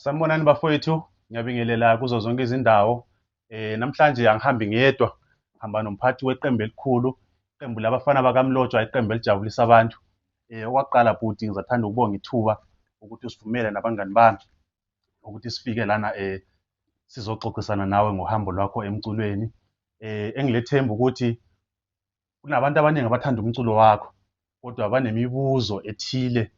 Sanibonani bafowethu, ngiyabingelela kuzo zonke izindawo. Namhlanje angihambi ngedwa, hamba nomphathi weqembu elikhulu, iqembu labafana bakaMlotshwa, iqembu elijabulisa abantu. Okwaqala bhuti, ngizathanda ukubonga ithuba ukuthi usivumele nabangani bami ukuthi sifike lana sizoxoxisana nawe ngohambo lwakho emculweni. Engilethemba ukuthi kunabantu abaningi abathanda umculo wakho, kodwa banemibuzo ethile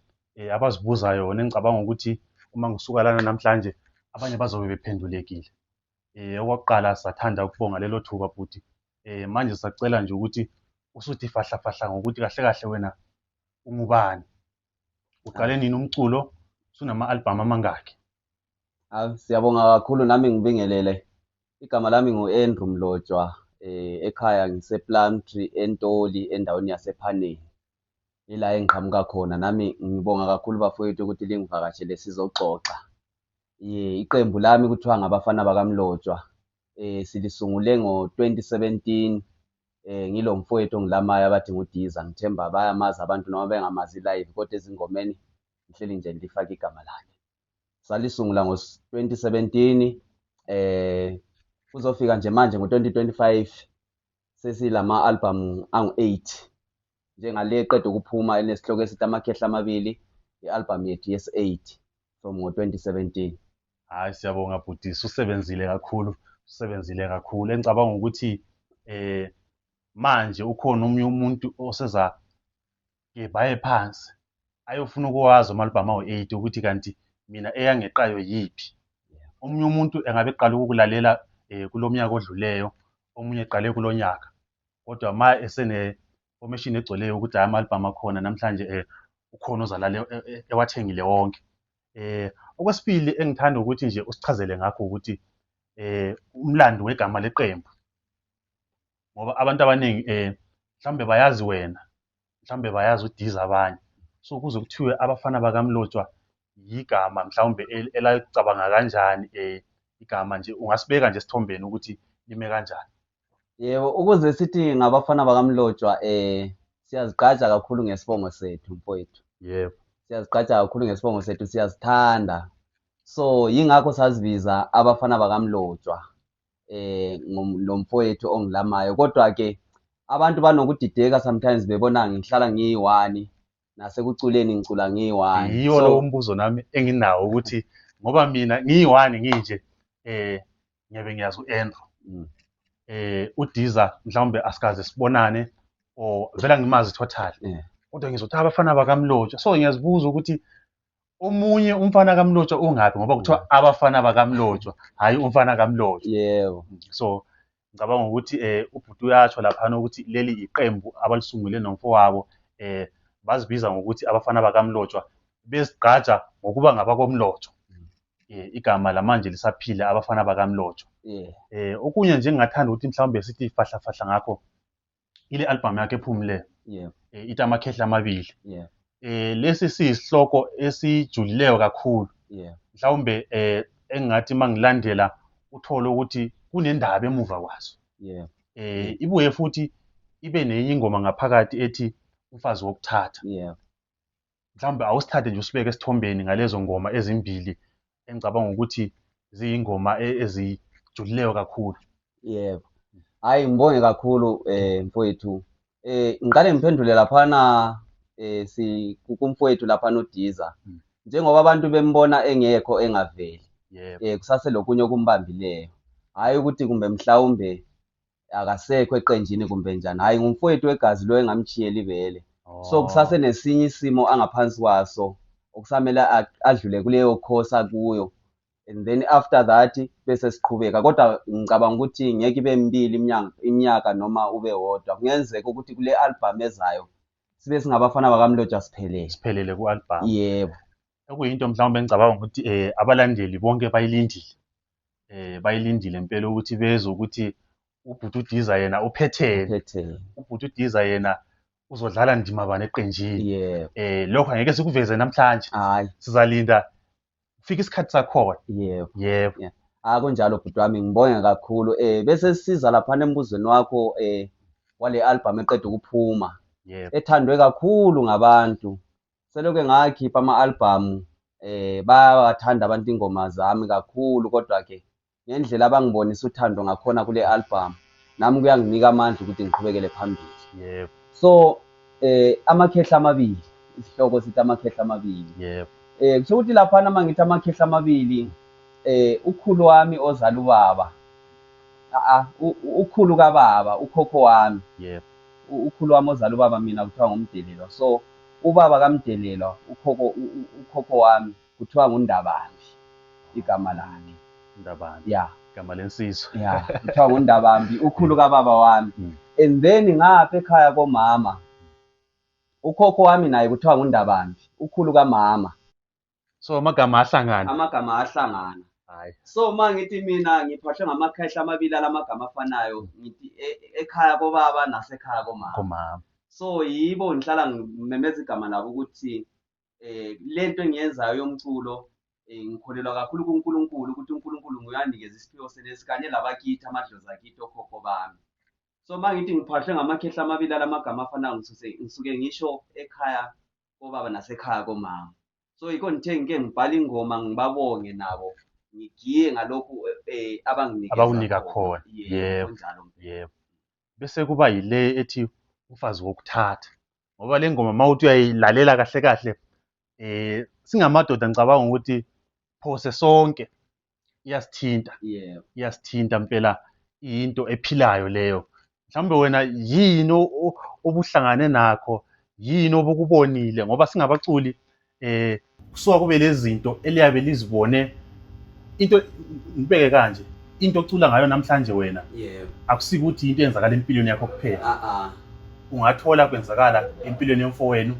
abazibuza yona. Engicabanga ukuthi uma ngisuka lana namhlanje abanye bazobe bephendulekile. Okokuqala sizathanda ukubonga lelo thuba bhuti. Manje sisacela nje ukuthi usuthi fahlafahla ngokuthi kahle kahle wena ungubani, uqale nini umculo, usunama-album amangaki? Siyabonga kakhulu, nami ngibingelele. Igama lami ngu-Andrew Mlotshwa, ekhaya ngise-Plumtree, eNtoli, endaweni yasePhaneni. Ila engiqhamuka khona. Nami ngibonga kakhulu bafowethu ukuthi lingivakashele sizoxoxa. Iqembu lami kuthiwa ngabafana bakaMlotshwa. Silisungule ngo-2017. Ngilo mfowethu ongilamayo abathi nguDiza. Ngithemba bayamazi abantu noma bengamazi live, kodwa ezingomeni ngihleli nje ngilifake igama lakhe. Salisungula ngo-2017. Kuzofika nje manje ngo-2025 sesilama-album angu-8. Njengale eqeda ukuphuma elinesihloko esithi Amakhehla Amabili, i-album yethu yes-8 from ngo-2017. Hhayi, siyabonga bhuti, usebenzile kakhulu. Engicabanga ukuthi manje ukhona omunye umuntu oseza baye phansi ayofuna ukwazi ama-album awu-8 ukuthi kanti mina eyangeqayo yiphi. Omunye umuntu engabe eqala ukukulalela kulo mnyaka odluleyo, omunye eqale kulo nyaka, kodwa ma esene-formation egcweleyo ukuthi hhayi ama-album akhona namhlanje ukhona ozalala ewathengile wonke. Okwesibili engithanda ukuthi nje usichazele ngakho ukuthi umlando wegama leqembu, ngoba abantu abaningi mhlawumbe bayazi wena, mhlawumbe bayazi uDiza abanye, so kuze kuthiwe abafana bakaMlotshwa yigama mhlawumbe elayicabanga kanjani. Igama nje ungasibeka nje esithombeni ukuthi lime kanjani? Yebo, ukuze sithi ngabafana bakaMlotshwa, siyazigqaja kakhulu ngesibongo sethu mfowethu. Yebo. Siyazigqaja kakhulu ngesibongo sethu, siyazithanda. So yingakho sazibiza abafana bakaMlotshwa nomfowethu ongilamayo. Kodwa-ke abantu banokudideka sometimes bebona ngihlala ngiyi-one, nasekuculeni ngicula ngiyi-one. Yiwo lowo mbuzo nami enginawo ukuthi ngoba mina ngiyi-one nginje ngiyabe ngiyazi u-Andrew. UDiza mhlawumbe asikaze sibonane or vele angimazi total. Kodwa ngizothi abafana bakaMlotshwa, so ngiyazibuza ukuthi omunye umfana kaMlotshwa ungaphi, ngoba kuthiwa abafana bakaMlotshwa, hhayi umfana kaMlotshwa. Yebo. So ngicabanga ukuthi ubhuti uyatsho laphana ukuthi leli iqembu abalisungule nomfowabo, bazibiza ngokuthi abafana bakaMlotshwa, bezigqaja ngokuba ngabakomlotshwa. Igama lamanje lisaphila, abafana bakaMlotshwa. Okunye nje engingathanda ukuthi mhlawumbe sithi fahlafahla ngakho ile album yakhe ephumileyo, ithi Amakhehla Amabili. Lesi siyisihloko esijulileyo kakhulu. Mhlawumbe engingathi mangilandela uthole ukuthi kunendaba emuva kwaso. Ibuye futhi ibe nenye ingoma ngaphakathi ethi Umfazi Wokuthatha. Mhlawumbe awusithathe nje usibeke esithombeni ngalezo ngoma ezimbili engicabanga ukuthi ziyingoma ezijulileyo kakhulu. Yebo. Hhayi, ngibonge kakhulu mfowethu. Ngiqale ngiphendule laphana kumfowethu laphana uDiza. Njengoba abantu bembona engekho engaveli, kusaselokunye okumbambileyo. Hhayi ukuthi kumbe mhlawumbe akasekho eqenjini kumbe njani. Hhayi, ngumfowethu wegazi lo engamshiyela ibele. So kusase nesinye isimo angaphansi kwaso okusamele adlule kuleyo course akuyo, and then after that bese siqhubeka. Kodwa ngicabanga ukuthi ngeke ibe mbili iminyaka noma ube wodwa. Kungenzeka ukuthi kule album ezayo sibe singabafana bakaMlotshwa siphelele ku-album. Yebo. Okuyinto mhlawumbe engicabanga ukuthi abalandeli bonke bayilindile impela ukuthi bezwe ukuthi ubhuti uDiza yena uphethene, ubhuti uDiza yena uzodlala ndima bani eqenjini. Lokho angeke sikuveze namhlanje, sizalinda kufika isikhathi sakhona. Yebo. Kunjalo bhuti wami, ngibonge kakhulu. Bese sisiza laphana embuzweni wakho wale album eqeda ukuphuma, ethandwe kakhulu ngabantu. Selokhu ngakhipha ama-album bayathanda abantu ingoma zami kakhulu, kodwa ke ngendlela abangibonisa uthando ngakhona kule album nami kuyanginika amandla ukuthi ngiqhubekele phambili. Yebo. So amakhehla amabili, isihloko sithi amakhehla amabili. Yebo. Kusho ukuthi laphana uma ngithi amakhehla amabili, ukhulu wami ozala ubaba, ukhulu kababa, ukhokho wami. Yebo. Ukhulu wami ozala ubaba mina kuthiwa nguMdelelwa. So ubaba kaMdelelwa, ukhokho wami kuthiwa nguNdabambi igama lakhe. Ndabambi. Yeah. Igama lensizwa. Yeah, kuthiwa nguNdabambi, ukhulu kababa wami. And then ngapha ekhaya komama, ukhokho wami naye kuthiwa nguNdabambi, ukhulu kamama. So amagama ahlangana. Amagama ahlangana. Hayi. So uma ngithi mina ngiphahlwe ngamakhehla amabili alamagama afanayo, ngithi ekhaya kobaba nasekhaya komama. So yibo ngihlala ngimemeza igama labo ukuthi lento engiyenzayo yomculo ngikholelwa kakhulu kuNkulunkulu ukuthi uNkulunkulu nguyanikeza isiphiwo senesi kanye labakithi amadlozi akithi okhokho bami. So uma ngithi ngiphahlwe ngamakhehla amabili alamagama afanayo ngisuke ngisho ekhaya kobaba nasekhaya komama. So yikho ngithe ngike ngibhala ingoma ngibabonge nabo, ngigiye ngalokhu abanginika khona. Yebo. Yebo. Bese kuba yile ethi ufazi wokuthatha, ngoba le ngoma mawuthi uyayilalela kahle kahle, singamadoda ngicabanga ukuthi phose sonke iyasithinta. Yebo. Iyasithinta mpela, into ephilayo leyo. Mhlawumbe wena yini obuhlangane nakho, yini obukubonile, ngoba singabaculi kusuka kube lezi zinto eliyabe lizibone. Into ngibeke kanje, into ocula ngayo namhlanje wena, Yebo, akusiki ukuthi into eyenzakala empilweni yakho kuphela. Ungathola kwenzakala empilweni yomfowenu,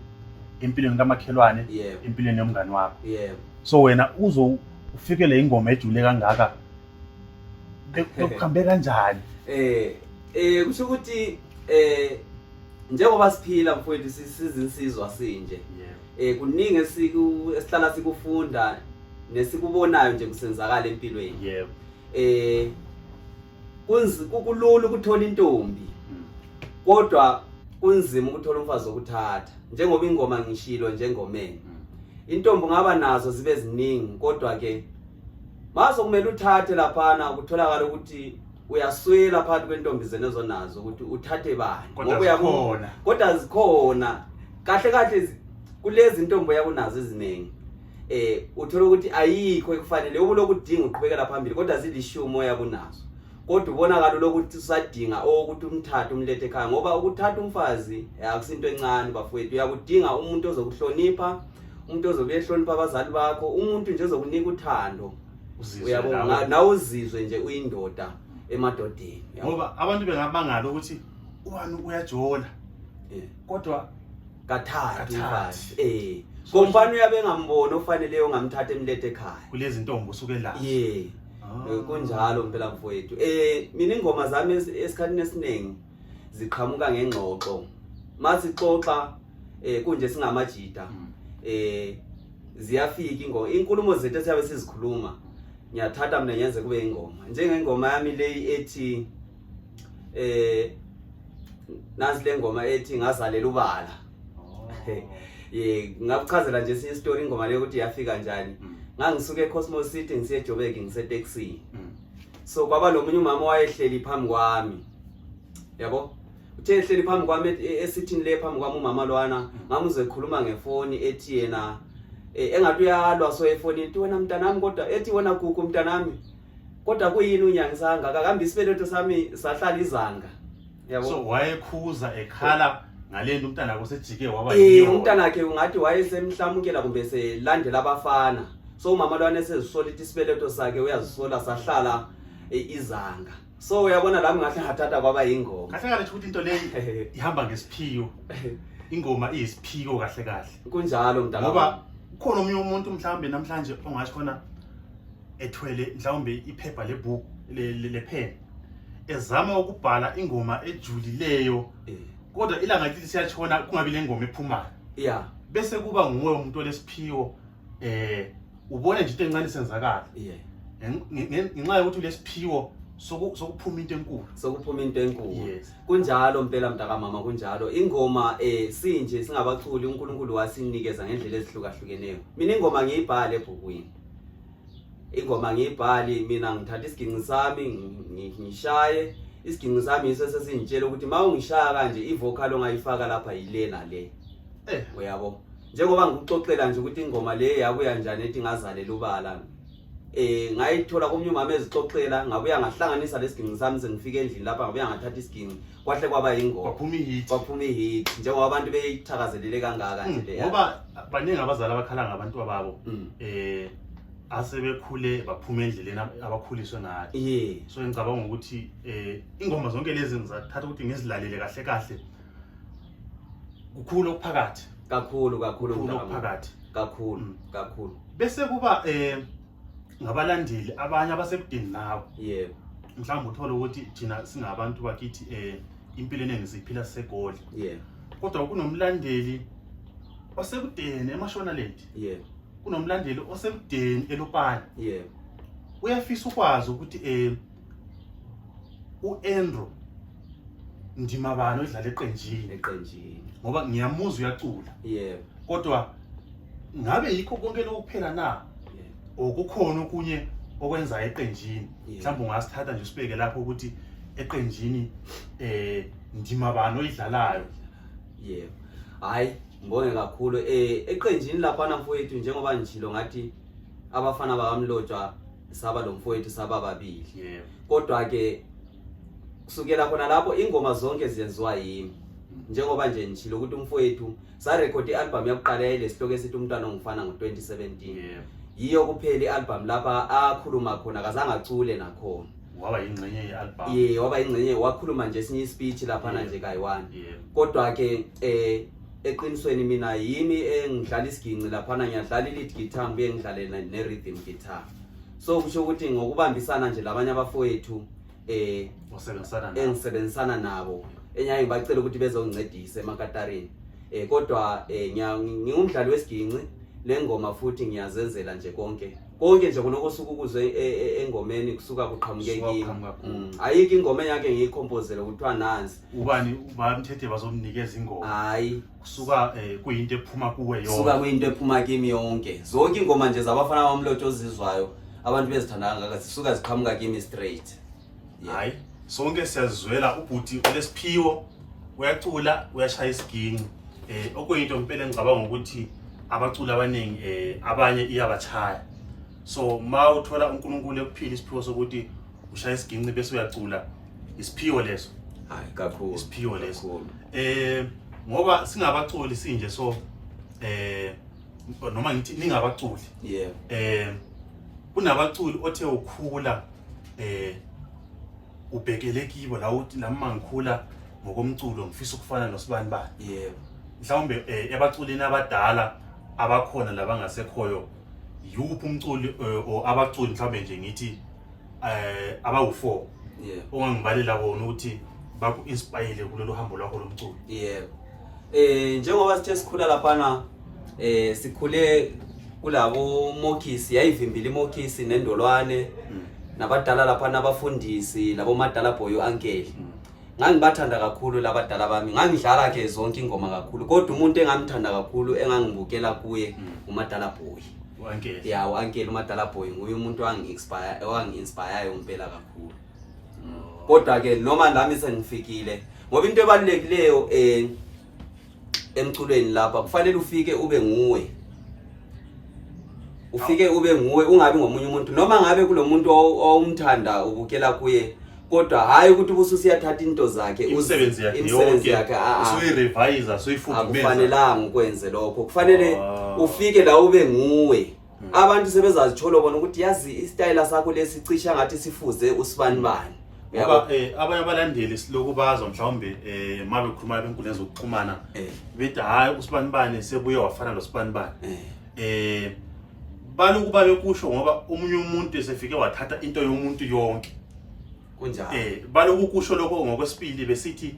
empilweni kamakhelwane, yebo, empilweni yomngani wakho. yebo. So wena ufikele ingoma ejule kangaka, bekuhambe kanjani? Kusho ukuthi njengoba siphila mfowethu sizinsizwa sinje. Kuningi esihlala sikufunda nesikubonayo nje kusenzakala empilweni. Yebo. Kulula ukuthola intombi, kodwa kunzima ukuthola umfazi wokuthatha. Njengoba ingoma ngishilo njengomene, intombi ngaba nazo zibe ziningi, kodwa ke maso kumele uthathe laphana ukutholakala ukuthi uyaswela phakathi kwentombi zenezo nazo ukuthi uthathe bani, ngoba uyakhona. Kodwa zikhona kahle kahle kulezi intombi yakunazo eziningi. Uthola ukuthi ayikho ekufanele ubuloku udinga uqhubekela phambili, kodwa zilishumo yakunazo. Kodwa ubonakala lokuthi usadinga ukuthi umthathe umlethe ekhaya, ngoba ukuthatha umfazi akusinto encane bafowethu. Uyakudinga umuntu ozokuhlonipha, umuntu ozokuhlonipha abazali bakho, umuntu nje ozokunika uthando. Uyabona nawe uzizwe nje uyindoda emadodeni, ngoba abantu bengabangala ukuthi ubani uyajola, kodwa kathatha umfazi. Kompani uyabe ngambona ofanele ongamthatha emlethe ekhaya kulezi ntombi usuke la. Kunjalo mpela mfowethu. Mina ingoma zami esikhathini esiningi ziqhamuka ngengxoxo. Masixoxa kunje singamajida, ziyafika ingoma, inkulumo zethu esiyabe sizikhuluma ngiyathatha mina nyenze kube ingoma. Njengengoma yami le ethi nazi le ngoma ethi ngazalela ubala. Ngakuchazela nje esinye story ingoma leyo ukuthi yafika njani. Ngangisuke eCosmos City ngisiye eJoburg ngisetaxi. So kwaba nomunye umama wayehleli phambi kwami. Yabo? Uthe ehleli phambi kwami esithini le phambi kwami umama lwana, ngamuzwe ekhuluma ngefoni ethi yena engathi uyalwa so efoni ethi wena mntanami, kodwa ethi wena gugu mntanami, kodwa kuyini unyangisanga akahambi isibeletho sami sahlala izanga. Yabo? So wayekhuza ekhala ngalento umntana wakho sejike waba yiyo. Umntana wakhe ungathi wayesemhlamukela kumbe selandela abafana. So umama lwana esezisola ithi isibeletho sakhe uyazisola sahlala izanga. So uyabona lami ngahle ngathatha kwaba ingoma. Kahle kahle ukuthi into leyo ihamba ngesiphiyo. Ingoma iyisiphiyo kahle kahle. Kunjalo mntana. Ngoba ukhona omunye umuntu mhlawumbe namhlanje ongathi khona ethwele mhlawumbe iphepha lebhuku le pen, ezama ukubhala ingoma ejulileyo, kodwa ilanga lithi siyatshona kungabi lengoma ephumayo. Bese kuba nguwe umuntu olesiphiwo, ubone nje into encane senzakala. Ngenxa yokuthi lesiphiwo sokuphuma into enkulu. Sokuphuma into enkulu. Yes. Kunjalo mpela mntaka mama kunjalo. Ingoma sinje singabaculi uNkulunkulu wasinikeza ngendlela ezihlukahlukeneyo. Mina ingoma ngiyibhale ebhukwini. Ingoma ngiyibhali mina ngithatha isiginci sami ngishaye isiginci sami yiso sesingitshela ukuthi mawungishaya kanje ivocal ongayifaka lapha yile nale. Uyabo. Njengoba ngikuxoxela nje ukuthi ingoma le yabuya njani ethi ngazalela ubala. Ngayithola komnye umama ezixoxela ngabuya ngahlanganisa lesiginci sami sengifike endlini lapha ngabuya ngathatha isiginci kwahle kwaba ingoma. Kwaphuma ihit njengoba abantu beyithakazelele kangaka nje le. Ngoba baningi abazali abakhala ngabantu ababo. Asebekhule baphuma endleleni abakhuliswe ngayo. So ngicabanga ukuthi ingoma zonke lezi ngizathatha ukuthi ngizilalele kahle kukhulu okuphakathi. Kakhulu okuphakathi. Kakhulu. Bese kuba ngabalandeli abanye abasebudeni nawo. Mhlawumbe uthola ukuthi thina singabantu bakithi impilo eningi siphila segoli. Kodwa kunomlandeli osebudeni eMashonaland. Kunomlandeli osebudeni eLupane. Uyafisa ukwazi ukuthi uAndrew Ndimabano odlala eqenjini. Ngoba ngiyamuzwa uyacula. Kodwa ngabe yikho konke lokuphela na? Okukhona okunye okwenza eqenjini. Mhlawumbe ungasithatha nje usibeke lapho ukuthi eqenjini Ndimabano oyidlalayo. Hayi ngibonge kakhulu eqenjini lapha namfowethu njengoba ngijilo ngathi abafana bakamlotshwa saba lo mfowethu saba babili. Kodwa ke kusukela khona lapho ingoma zonke ziyenziwa yimi. Njengoba nje ngijilo ukuthi umfowethu sa record ialbum yokuqala yilesihloko esithi umntwana ongifana ngo2017. Yiyo kuphela ialbum lapha akhuluma khona kazange acule nakhona. Waba ingcenye yealbum. Waba ingcenye wakhuluma nje esinye speech lapha nje kayi1. Kodwa ke eqinisweni mina yimi engidlala isiginci lapha ngiyadlala lead guitar ngibe ngidlale ne rhythm guitar. So kusho ukuthi ngokubambisana nje labanye abafowethu engisebenzisana nabo enyaye ngibacela ukuthi bezongincedisa eMakatareni. Kodwa ngingumdlali wesiginci lengoma futhi ngiyazenzela nje konke nje kunokusuka ukuzwe engomeni kusuka kuqhamuke kimi. Ayikho ingoma yakhe ngiyikompozela ukuthiwa nansi ubani bamthethe bazomnikeza ingoma. Hayi kusuka kuyinto ephuma kuwe yonke. Kusuka kuyinto ephuma kimi yonke. Zonke ingoma nje zabafana bamlotshwa ozizwayo abantu bezithandanga ngaka zisuka ziqhamuka kimi straight. Hayi sonke siyazizwela ubhuti olesiphiwo uyacula uyashaya isiginci. Okuyinto impela engicabanga ukuthi abacula abaningi abanye iyabachaya. So ma uthola uNkulunkulu ekuphila isiphiwo sokuthi ushaya isiginci bese uyacula isiphiwo leso. Hayi kakhulu isiphiwo leso. Ngoba singabaculi sinje so noma ngithi ningabaculi. Kunabaculi othe ukhula ubhekele kibo la uthi nami ngikhula ngokomculo ngifisa ukufana noSibani bani. Mhlawumbe ebaculini abadala abakhona labangasekhoyo yuphi umculi o abaculi mhlawumbe nje ngithi abawu4 ongangibalela bona ukuthi baku inspire kulolu hambo lwakho lomculo. Njengoba sithe sikhula lapha sikhule kulabo Mokisi yayivimbile iMokisi neNdolwane nabadala lapha nabafundisi labo Madala Boy uuncle. Ngangibathanda kakhulu labadala bami ngangidlala ke zonke ingoma kakhulu kodwa umuntu engamthanda kakhulu engangibukela kuye uMadala Boy. Uuncle uMadala Boy nguye umuntu wangi-inspire ngempela kakhulu. Kodwa ke noma nami sengifikile ngoba into ebalulekileyo emculweni lapha kufanele ufike ube nguwe. Ungabi ngomunye umuntu noma ngabe kulomuntu owumthanda ubukela kuye kodwa hayi ukuthi ususiyathatha into zakhe imisebenzi yakhe usuyirevise usuyifundumeza. Akufanelanga ukwenze lokho. Kufanele ufike la ube nguwe. Abantu sebezazithola bona ukuthi yazi istyle sakho lesicisha ngathi sifuze uSibani bani. Ngoba abanye abalandeli siloku bazwa mhlawumbe mabe khuluma benkundleni zokuxhumana bethi hayi uSibani bani sebuye wafana noSibani bani. Baloku babekusho ngoba umunye umuntu esefike wathatha into yomuntu yonke. Kunjalo. Baloku kusho lokho ngokwesibili besithi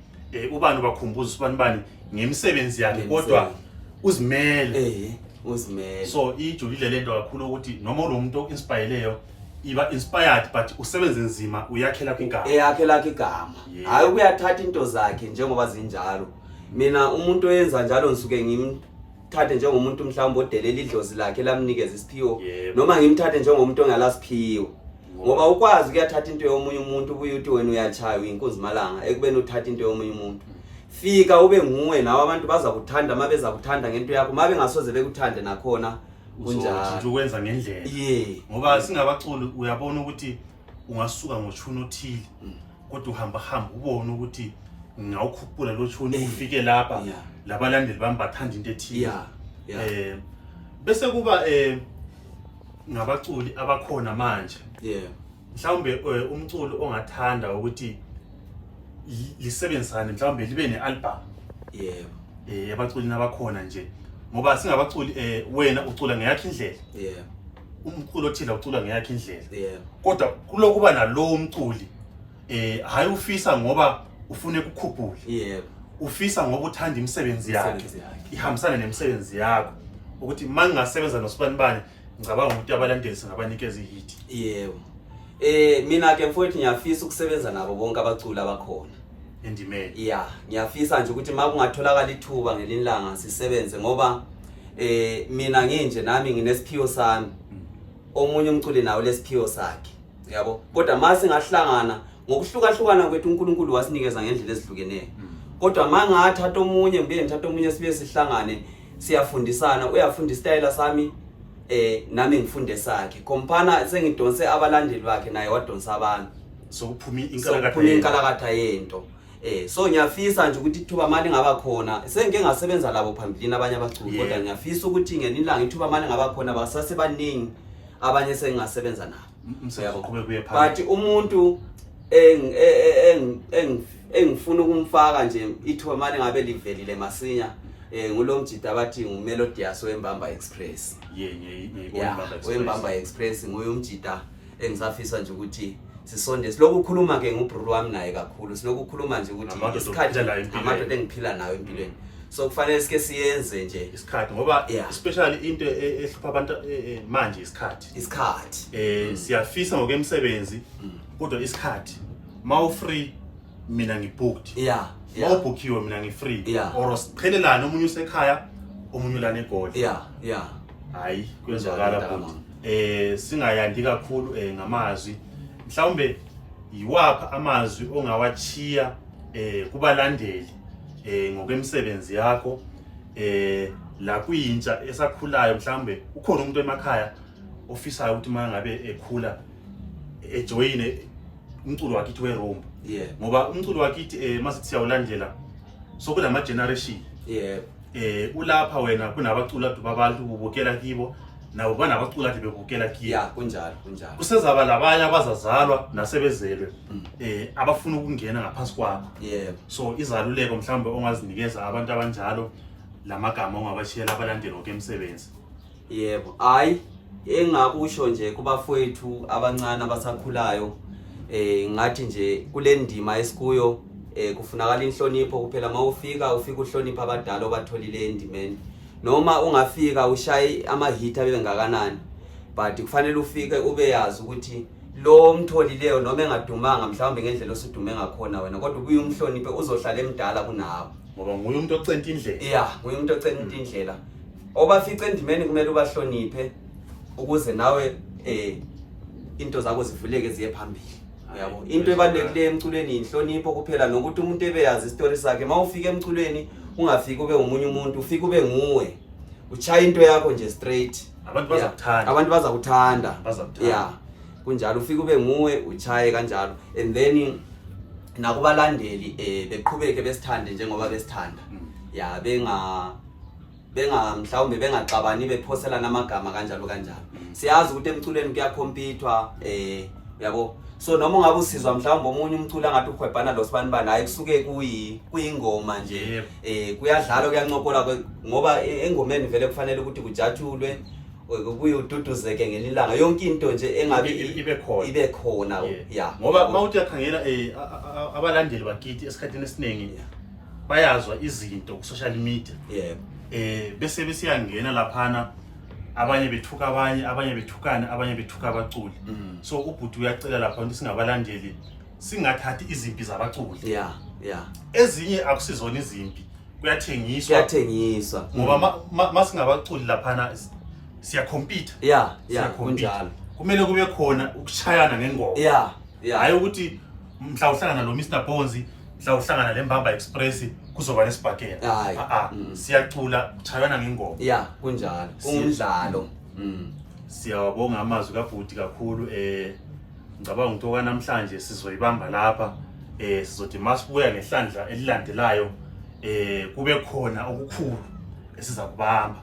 ubani bakhumbuza uSibani bani ngemisebenzi yakhe kodwa uzimele. Uzimele. So ijulile lento kakhulu ukuthi noma lo muntu inspireyo iba inspired but usebenze nzima uyakhela igama eyakhela igama hayi ukuyathatha into zakhe njengoba zinjalo mina umuntu oyenza njalo ngisuke ngimthathe njengomuntu mhlawumbe odelela idlozi lakhe lamnikeza isiphiwo noma ngimthathe njengomuntu ongalasiphiwo ngoba ukwazi ukuyathatha into yomunye umuntu ubuye uthi wena uyachaya inkunzi malanga ekubeni uthatha into yomunye umuntu fika ube nguwe nawe abantu baza kuthanda mabeza kuthanda ngento yakho mabe ngasoze bekuthande nakhona kunjalo nje ukwenza ngendlela ngoba singabaculi uyabona ukuthi ungasuka ngochuno othile kodwa uhamba ubone ukuthi ngawukhuphula lo chuno ufike lapha labalandeli bami bathanda into ethile bese kuba ngabaculi abakhona manje mhlawumbe umculo ongathanda ukuthi lisebenzisane mhlawumbe libe nealbum abaculi nabakhona nje ngoba singabaculi wena ucula ngeyakhe indlela umculo othile ucula ngeyakhe indlela kodwa kulokuba nalo umculi hayi ufisa ngoba ufune ukukhuphula ufisa ngoba uthanda imisebenzi yakhe ihambisana nemisebenzi yakho ukuthi mangasebenza noSibanibani ngicabanga ukuthi abalandeli singabanikeza ihit mina ke mfowethu ngiyafisa ukusebenza nabo bonke abaculi abakhona endimeni ngiyafisa nje ukuthi makungatholakala ithuba ngelinlanga sisebenze ngoba mina nginje nami nginesiphiwo sami omunye umculi nawo lesiphiwo sakhe yabo kodwa mase ngahlangana ngokuhlukahlukana kwethu uNkulunkulu wasinikeza ngendlela ezihlukeneyo kodwa mangathatha omunye ngibe ngithatha omunye sibe sihlangane siyafundisana uyafunda istyle sami nami ngifunde sakhe kompana sengidonse abalandeli bakhe naye wadonsa abantu so kuphuma inkalakatha yento so ngiyafisa nje ukuthi ithuba mali ngaba khona sengike ngasebenza labo phambili abanye abaculi kodwa ngiyafisa ukuthi ngenilanga ithuba mali ngaba khona basase baningi abanye sengasebenza nabo but umuntu engifuna ukumfaka nje ithuba mali ngabe livelile masinya ngulomjida abathi nguMelodious weMbamba Express weMbamba Express nguye umjida engisafisa nje ukuthi sisonde siloku ukukhuluma ke ngubhuru wami naye kakhulu siloku ukukhuluma nje ukuthi isikhathi amadoda engiphila nayo empilweni so kufanele sike siyenze nje isikhathi ngoba especially into ehlupha abantu manje isikhathi siyafisa ngokemsebenzi kodwa isikhathi mawu free mina ngibooked mawubookiwe mina ngifree or siqhelelana omunye usekhaya omunye ulana eGoli hayi kwenzakala futhi singayandi kakhulu ngamazwi mhlawumbe yiwapha amazwi ongawachiya kubalandeli ngokemsebenzi yakho la kuyintsha esakhulayo mhlawumbe ukhona umuntu emakhaya ofisayo ukuthi mangabe ekhula ejoyine umculo wakithi weRombo ngoba umculo wakithi masithi siyawulandlela so kulama generation ulapha wena kunabaculi adu babantu ubukela kibo nabo banabaculi adu bebukela kibo kunjalo kusezaba labanye abazazalwa nasebezelwe abafuna ukungena ngaphansi kwakho so izaluleko mhlawumbe ongazinikeza abantu abanjalo lamagama ongabashiyela abalandeli ngokemsebenzi hayi engakusho nje kubafowethu abancane abasakhulayo ngathi nje kule ndima esikuyo kufunakala inhlonipho kuphela mawufika uhlonipha abadala obatholile endimeni noma ungafika ushaye amahit abengakanani but kufanele ufike ube yazi ukuthi lo mtholileyo noma engadumanga mhlawumbe ngendlela osudume ngakhona wena kodwa ubuye umhloniphe uzohlala emdala kunawe ngoba nguye umuntu ocenta indlela nguye umuntu ocenta indlela obafica endimeni kumele ubahloniphe ukuze nawe into zakho zivuleke ziye phambili yabo into ebalekile emculweni inhlonipho kuphela nokuthi umuntu ebeyazi istory sakhe mawufika emculweni ungafiki ube umunye umuntu ufika ube nguwe uchaya into yakho nje straight abantu bazakuthanda kunjalo ufika ube nguwe uchaye kanjalo and then nakubalandeli beqhubeke besithande njengoba besithanda benga mhlawumbe bengaxabani bephoselana amagama kanjalo siyazi ukuthi emculweni kuyakompithwa yabo so noma ungabe usizwa mhlawumbe omunye umculi angathi ukhwebhana loSibanibani hayi kusuke kuyingoma nje kuyadlala kuyancokola ngoba engomeni vele kufanele ukuthi kujatshulwe kubuye ududuzeke ngelilanga yonke into nje engabe ibe khona ngoba mawuthi yakhangela abalandeli bakithi esikhathini esiningi bayazwa izinto ku social media bese besiyangena laphana abanye bethuka abanye bethukana, abanye bethuka abaculi. So ubhuti uyacela lapha ukuthi singabalandeli singathathi izimpi zabaculi. Ezinye akusizona izimpi, kuyathengiswa ngoba masingabaculi laphana siyacompete. Kunjalo. Kumele kube khona ukushayana ngengoma. Hayi ukuthi mhla uhlangana lo Mr Bonzi, mhla uhlangana leMbamba Express kuzoba nesibhakela. Siyacula kuchayana ngengoma. Kunjalo. Umdlalo. Siyawabonga amazwi kabhuti kakhulu. Ngicabanga ukuthi okwanamhlanje sizoyibamba lapha. Sizothi masibuya ngehlandla elilandelayo kube khona okukhulu esiza kubamba.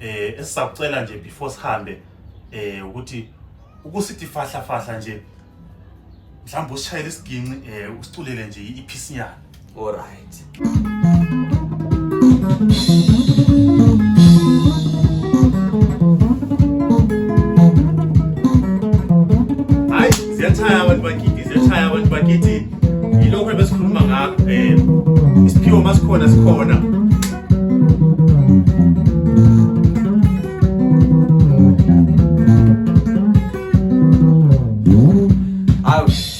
Esizakucela nje before sihambe ukuthi ukusithi fahla nje mhlawumbe usishayele isiginci usiculele nje iphisinyana. All right. Hayi ziyachaya abantu bakithi yilokho ebesikhuluma ngakho. Isiphiwo masikhona Out.